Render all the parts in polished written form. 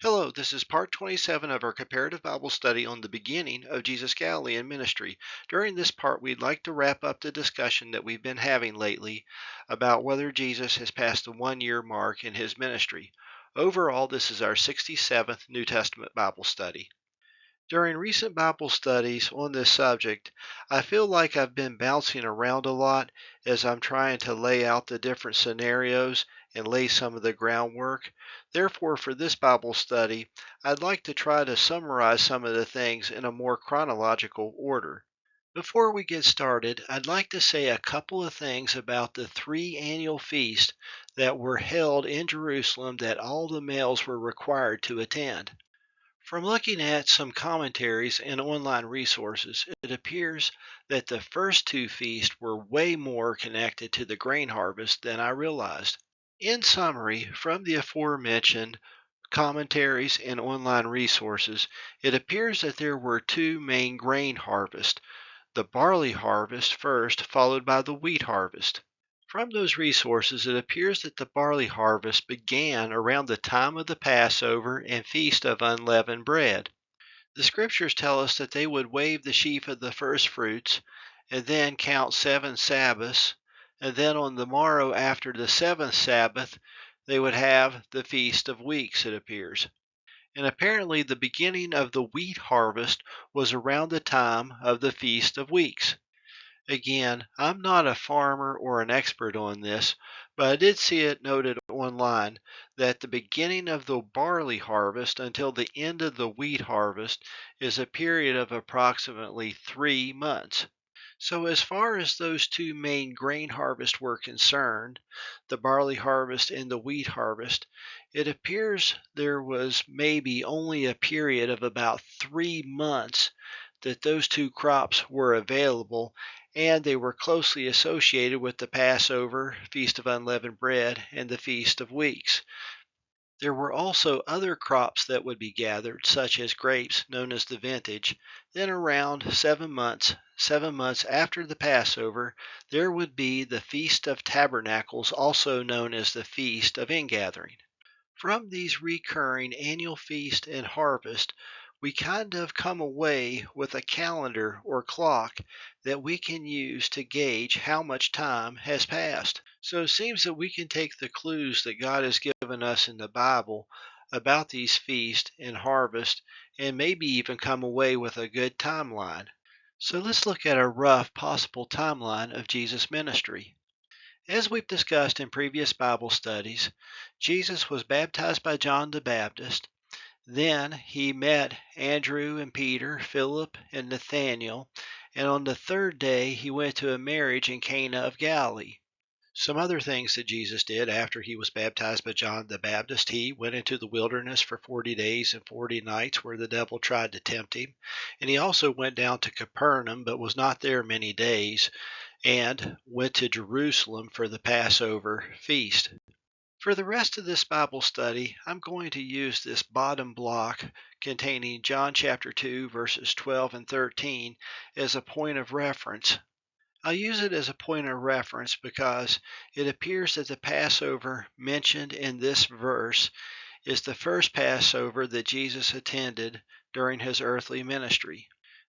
Hello, this is part 27 of our comparative Bible study on the beginning of Jesus Galilean Ministry. During this part, we'd like to wrap up the discussion that we've been having lately about whether Jesus has passed the 1 year mark in his ministry. Overall, this is our 67th New Testament Bible study. During recent Bible studies on this subject, I feel like I've been bouncing around a lot as I'm trying to lay out the different scenarios and lay some of the groundwork. Therefore, for this Bible study, I'd like to try to summarize some of the things in a more chronological order. Before we get started, I'd like to say a couple of things about the three annual feasts that were held in Jerusalem that all the males were required to attend. From looking at some commentaries and online resources, it appears that the first two feasts were way more connected to the grain harvest than I realized. In summary, from the aforementioned commentaries and online resources, it appears that there were two main grain harvests, the barley harvest first, followed by the wheat harvest. From those resources, it appears that the barley harvest began around the time of the Passover and Feast of Unleavened Bread. The scriptures tell us that they would wave the sheaf of the first fruits, and then count 7 Sabbaths, and then on the morrow after the seventh Sabbath, they would have the Feast of Weeks, it appears. And apparently the beginning of the wheat harvest was around the time of the Feast of Weeks. Again, I'm not a farmer or an expert on this, but I did see it noted online that the beginning of the barley harvest until the end of the wheat harvest is a period of approximately 3 months. So, as far as those two main grain harvests were concerned, the barley harvest and the wheat harvest, it appears there was maybe only a period of about 3 months that those two crops were available, and they were closely associated with the Passover, Feast of Unleavened Bread, and the Feast of Weeks. There were also other crops that would be gathered, such as grapes, known as the vintage. Then around 7 months after the Passover, there would be the Feast of Tabernacles, also known as the Feast of Ingathering. From these recurring annual feast and harvest, we kind of come away with a calendar or clock that we can use to gauge how much time has passed. So it seems that we can take the clues that God has given us in the Bible about these feasts and harvest and maybe even come away with a good timeline. So let's look at a rough possible timeline of Jesus' ministry. As we've discussed in previous Bible studies, Jesus was baptized by John the Baptist. Then he met Andrew and Peter, Philip and Nathanael, and on the third day he went to a marriage in Cana of Galilee. Some other things that Jesus did after he was baptized by John the Baptist, he went into the wilderness for 40 days and 40 nights where the devil tried to tempt him. And he also went down to Capernaum but was not there many days, and went to Jerusalem for the Passover feast. For the rest of this Bible study, I'm going to use this bottom block containing John chapter 2 verses 12 and 13 as a point of reference. I'll use it as a point of reference because it appears that the Passover mentioned in this verse is the first Passover that Jesus attended during his earthly ministry.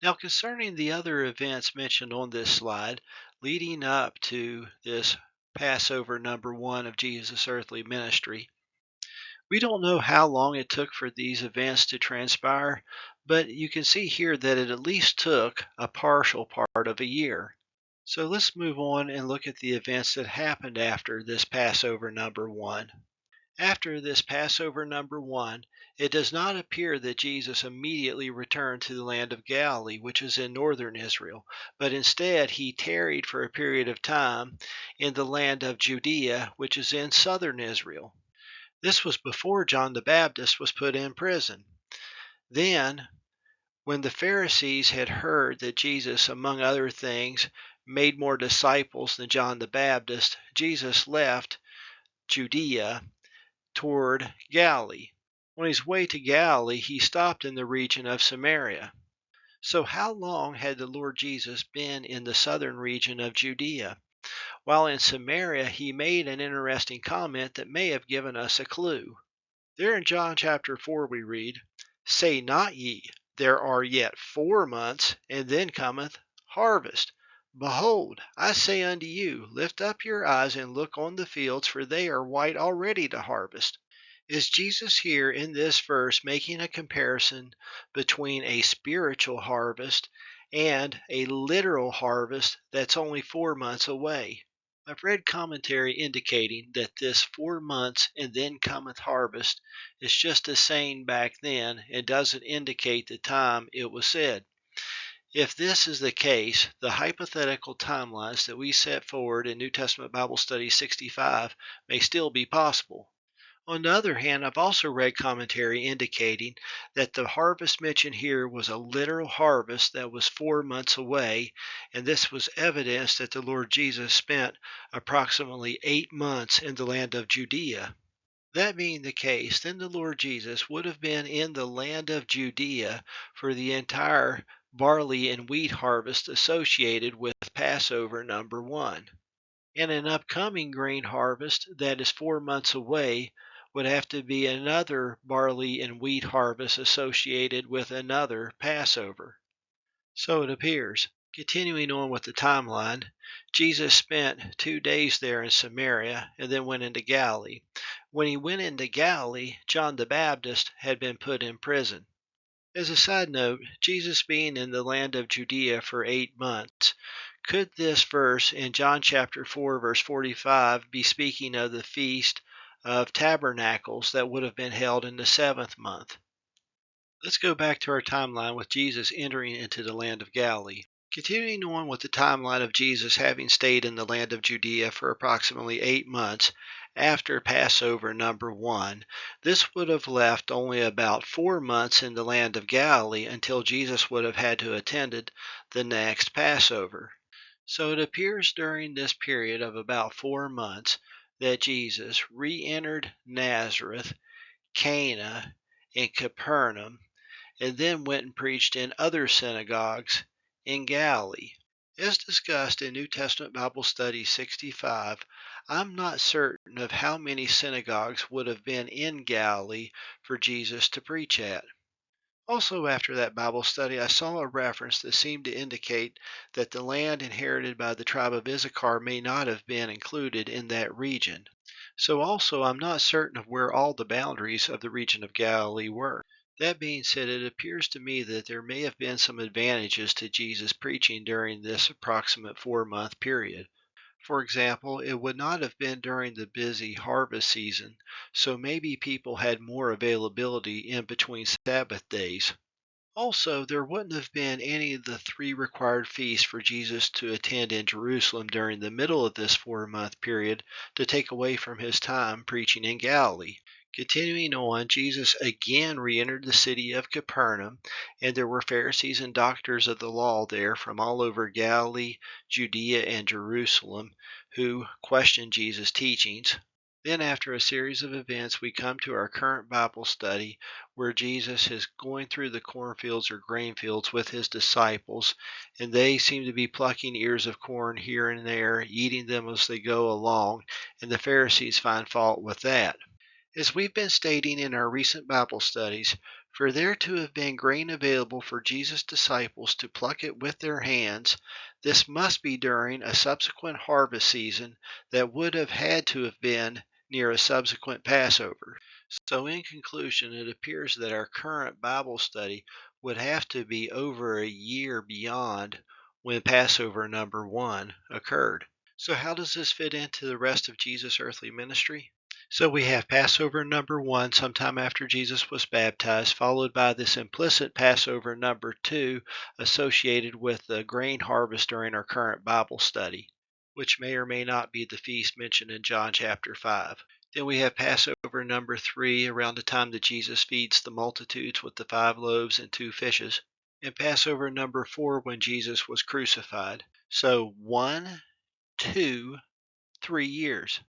Now, concerning the other events mentioned on this slide leading up to this Passover number 1 of Jesus' earthly ministry, we don't know how long it took for these events to transpire, but you can see here that it at least took a partial part of a year. So let's move on and look at the events that happened after this Passover number 1. After this Passover number 1, it does not appear that Jesus immediately returned to the land of Galilee, which is in northern Israel, but instead he tarried for a period of time in the land of Judea, which is in southern Israel. This was before John the Baptist was put in prison. Then, when the Pharisees had heard that Jesus, among other things, made more disciples than John the Baptist, Jesus left Judea toward Galilee. On his way to Galilee, he stopped in the region of Samaria. So how long had the Lord Jesus been in the southern region of Judea? While in Samaria, he made an interesting comment that may have given us a clue. There in John chapter 4 we read, Say not ye, there are yet 4 months, and then cometh harvest. Behold, I say unto you, lift up your eyes and look on the fields, for they are white already to harvest. Is Jesus here in this verse making a comparison between a spiritual harvest and a literal harvest that's only 4 months away? I've read commentary indicating that this 4 months and then cometh harvest is just a saying back then and doesn't indicate the time it was said. If this is the case, the hypothetical timelines that we set forward in New Testament Bible Study 65 may still be possible. On the other hand, I've also read commentary indicating that the harvest mentioned here was a literal harvest that was 4 months away, and this was evidence that the Lord Jesus spent approximately 8 months in the land of Judea. That being the case, then the Lord Jesus would have been in the land of Judea for the entire barley and wheat harvest associated with Passover number 1. And an upcoming grain harvest that is 4 months away would have to be another barley and wheat harvest associated with another Passover. So it appears. Continuing on with the timeline, Jesus spent 2 days there in Samaria and then went into Galilee. When he went into Galilee, John the Baptist had been put in prison. As a side note, Jesus being in the land of Judea for 8 months, could this verse in John chapter 4, verse 45 be speaking of the Feast of Tabernacles that would have been held in the 7th month? Let's go back to our timeline with Jesus entering into the land of Galilee. Continuing on with the timeline of Jesus having stayed in the land of Judea for approximately 8 months after Passover number 1, this would have left only about 4 months in the land of Galilee until Jesus would have had to attend the next Passover. So it appears during this period of about 4 months that Jesus re-entered Nazareth, Cana, and Capernaum, and then went and preached in other synagogues in Galilee. As discussed in New Testament Bible Study 65, I'm not certain of how many synagogues would have been in Galilee for Jesus to preach at. Also, after that Bible study, I saw a reference that seemed to indicate that the land inherited by the tribe of Issachar may not have been included in that region. So also, I'm not certain of where all the boundaries of the region of Galilee were. That being said, it appears to me that there may have been some advantages to Jesus preaching during this approximate 4-month period. For example, it would not have been during the busy harvest season, so maybe people had more availability in between Sabbath days. Also, there wouldn't have been any of the 3 required feasts for Jesus to attend in Jerusalem during the middle of this 4-month period to take away from his time preaching in Galilee. Continuing on, Jesus again re-entered the city of Capernaum, and there were Pharisees and doctors of the law there from all over Galilee, Judea, and Jerusalem who questioned Jesus' teachings. Then, after a series of events, we come to our current Bible study where Jesus is going through the cornfields or grain fields with his disciples, and they seem to be plucking ears of corn here and there, eating them as they go along, and the Pharisees find fault with that. As we've been stating in our recent Bible studies, for there to have been grain available for Jesus' disciples to pluck it with their hands, this must be during a subsequent harvest season that would have had to have been near a subsequent Passover. So in conclusion, it appears that our current Bible study would have to be over a year beyond when Passover number 1 occurred. So how does this fit into the rest of Jesus' earthly ministry? So we have Passover number 1 sometime after Jesus was baptized, followed by this implicit Passover number 2 associated with the grain harvest during our current Bible study, which may or may not be the feast mentioned in John chapter 5. Then we have Passover number 3 around the time that Jesus feeds the multitudes with the 5 loaves and 2 fishes, and Passover number 4 when Jesus was crucified. So 1, 2, 3 years,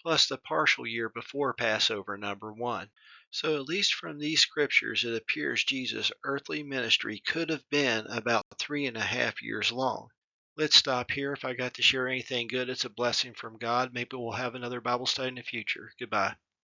plus the partial year before Passover number 1. So at least from these scriptures, it appears Jesus' earthly ministry could have been about 3.5 years long. Let's stop here. If I got to share anything good, it's a blessing from God. Maybe we'll have another Bible study in the future. Goodbye.